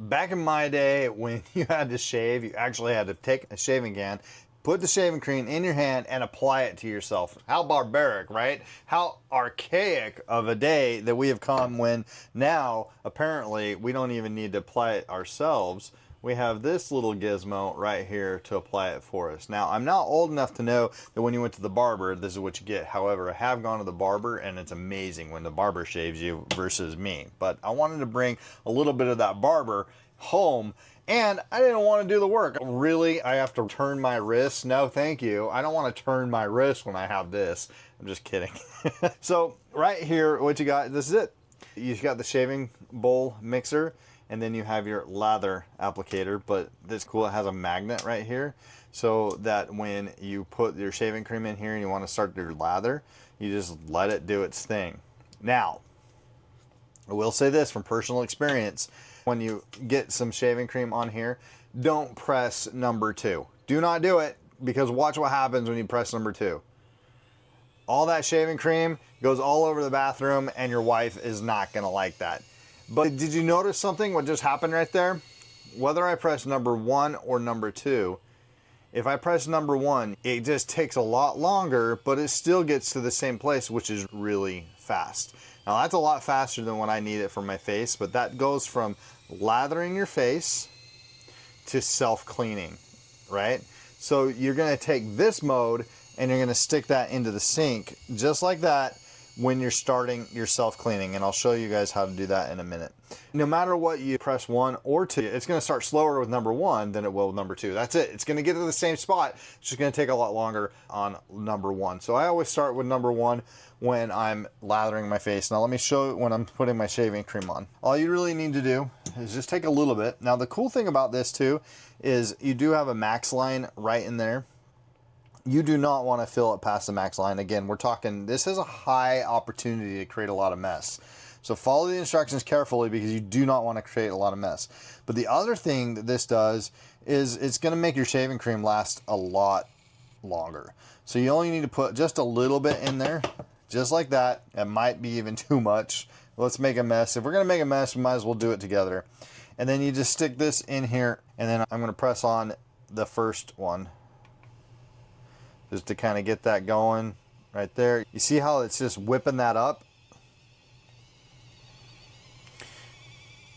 back in my day when you had to shave, you actually had to take a shaving can, put the shaving cream in your hand and apply it to yourself. How barbaric, right? How archaic of a day that we have come, when now apparently we don't even need to apply it ourselves. We have this little gizmo right here to apply it for us. Now, I'm not old enough to know that when you went to the barber, this is what you get. However, I have gone to the barber, and it's amazing when the barber shaves you versus me. But I wanted to bring a little bit of that barber home, and I didn't want to do the work. Really, I have to turn my wrist? No, thank you. I don't want to turn my wrist when I have this. I'm just kidding. So right here, what you got, this is it. You've got the shaving bowl mixer, and then you have your lather applicator, but this cool, it has a magnet right here, so that when you put your shaving cream in here and you want to start your lather, you just let it do its thing. Now, I will say this from personal experience, when you get some shaving cream on here, don't press number 2. Do not do it, because watch what happens when you press number 2. All that shaving cream goes all over the bathroom, and your wife is not gonna like that. But did you notice something, what just happened right there? Whether I press number 1 or number 2, if I press number 1, it just takes a lot longer, but it still gets to the same place, which is really fast. Now that's a lot faster than what I need it for my face, but that goes from lathering your face to self-cleaning, right? So you're gonna take this mode and you're gonna stick that into the sink, just like that, when you're starting your self-cleaning, and I'll show you guys how to do that in a minute. No matter what you press 1 or 2, it's going to start slower with number 1 than it will with number 2. That's it. It's going to get to the same spot. It's just going to take a lot longer on number 1. So I always start with number 1 when I'm lathering my face. Now let me show you when I'm putting my shaving cream on. All you really need to do is just take a little bit. Now the cool thing about this too is you do have a max line right in there. You do not want to fill it past the max line. Again, we're talking, this is a high opportunity to create a lot of mess. So follow the instructions carefully, because you do not want to create a lot of mess. But the other thing that this does is it's going to make your shaving cream last a lot longer. So you only need to put just a little bit in there, just like that. It might be even too much. Let's make a mess. If we're going to make a mess, we might as well do it together. And then you just stick this in here, and then I'm going to press on the first one, just to kind of get that going right there. You see how it's just whipping that up?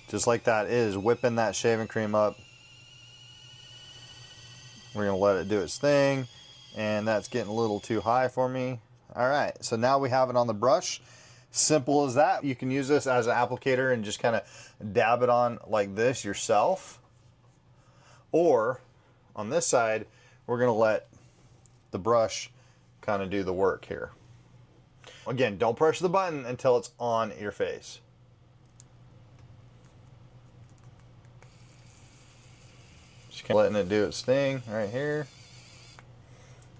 Just like that is whipping that shaving cream up. We're gonna let it do its thing, and that's getting a little too high for me. All right, so now we have it on the brush. Simple as that. You can use this as an applicator and just kind of dab it on like this yourself. Or on this side, we're gonna let the brush kind of do the work here. Again, don't press the button until it's on your face. Just kind of letting it do its thing right here,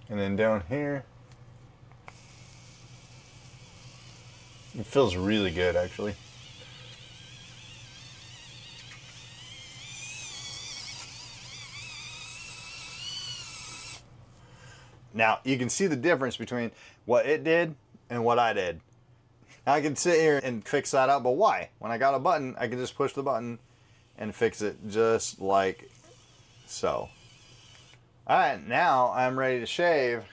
and then down here. It feels really good, actually. Now, you can see the difference between what it did and what I did. Now, I can sit here and fix that up, but why? When I got a button, I can just push the button and fix it just like so. All right, now I'm ready to shave.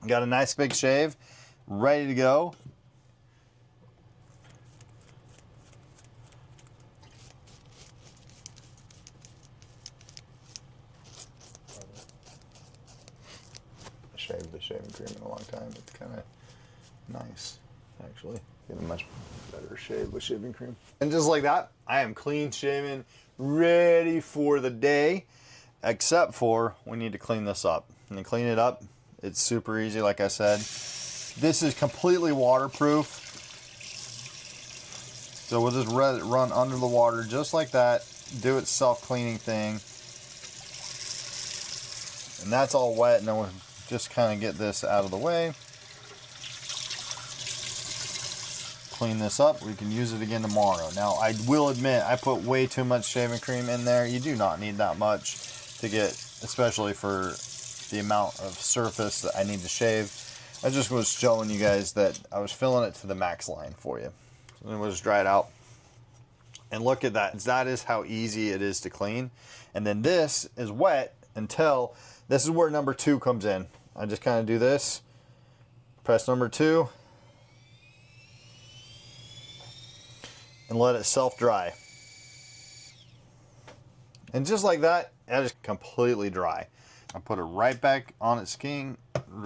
Got a nice big shave, ready to go. Shaved the shaving cream in a long time. It's kind of nice, actually. Get a much better shave with shaving cream. And just like that, I am clean shaven, ready for the day, except for we need to clean this up. And to clean it up, it's super easy, like I said. This is completely waterproof. So we'll just run under the water just like that, do its self-cleaning thing. And that's all wet, and then we'll just kind of get this out of the way. Clean this up. We can use it again tomorrow. Now, I will admit, I put way too much shaving cream in there. You do not need that much to get, especially for the amount of surface that I need to shave. I just was showing you guys that I was filling it to the max line for you. So then we'll just dry it out. And look at that. That is how easy it is to clean. And then this is wet until, this is where number 2 comes in. I just kind of do this, press number 2, and let it self-dry. And just like that, that is completely dry. I put it right back on its king,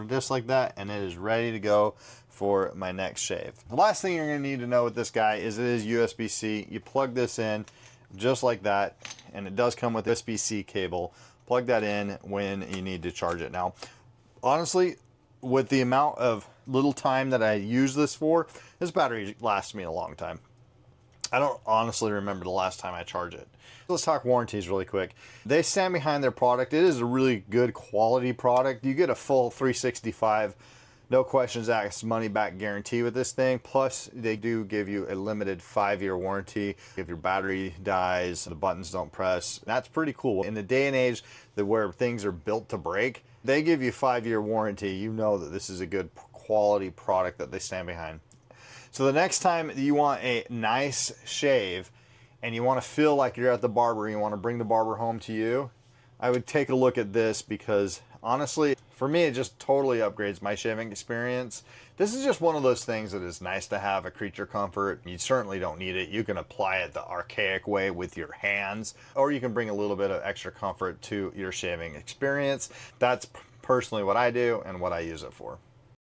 just like that, and it is ready to go for my next shave. The last thing you're going to need to know with this guy is it is USB-C. You plug this in just like that, and it does come with USB-C cable. Plug that in when you need to charge it. Now, honestly, with the amount of little time that I use this for, this battery lasts me a long time. I don't honestly remember the last time I charged it. Let's talk warranties really quick. They stand behind their product. It is a really good quality product. You get a full 365, no questions asked, money back guarantee with this thing. Plus, they do give you a limited 5-year warranty. If your battery dies, the buttons don't press, that's pretty cool. In the day and age where things are built to break, they give you 5-year warranty. You know that this is a good quality product that they stand behind. So the next time you want a nice shave and you want to feel like you're at the barber, you want to bring the barber home to you, I would take a look at this, because honestly, for me, it just totally upgrades my shaving experience. This is just one of those things that is nice to have, a creature comfort. You certainly don't need it. You can apply it the archaic way with your hands, or you can bring a little bit of extra comfort to your shaving experience. That's personally what I do and what I use it for.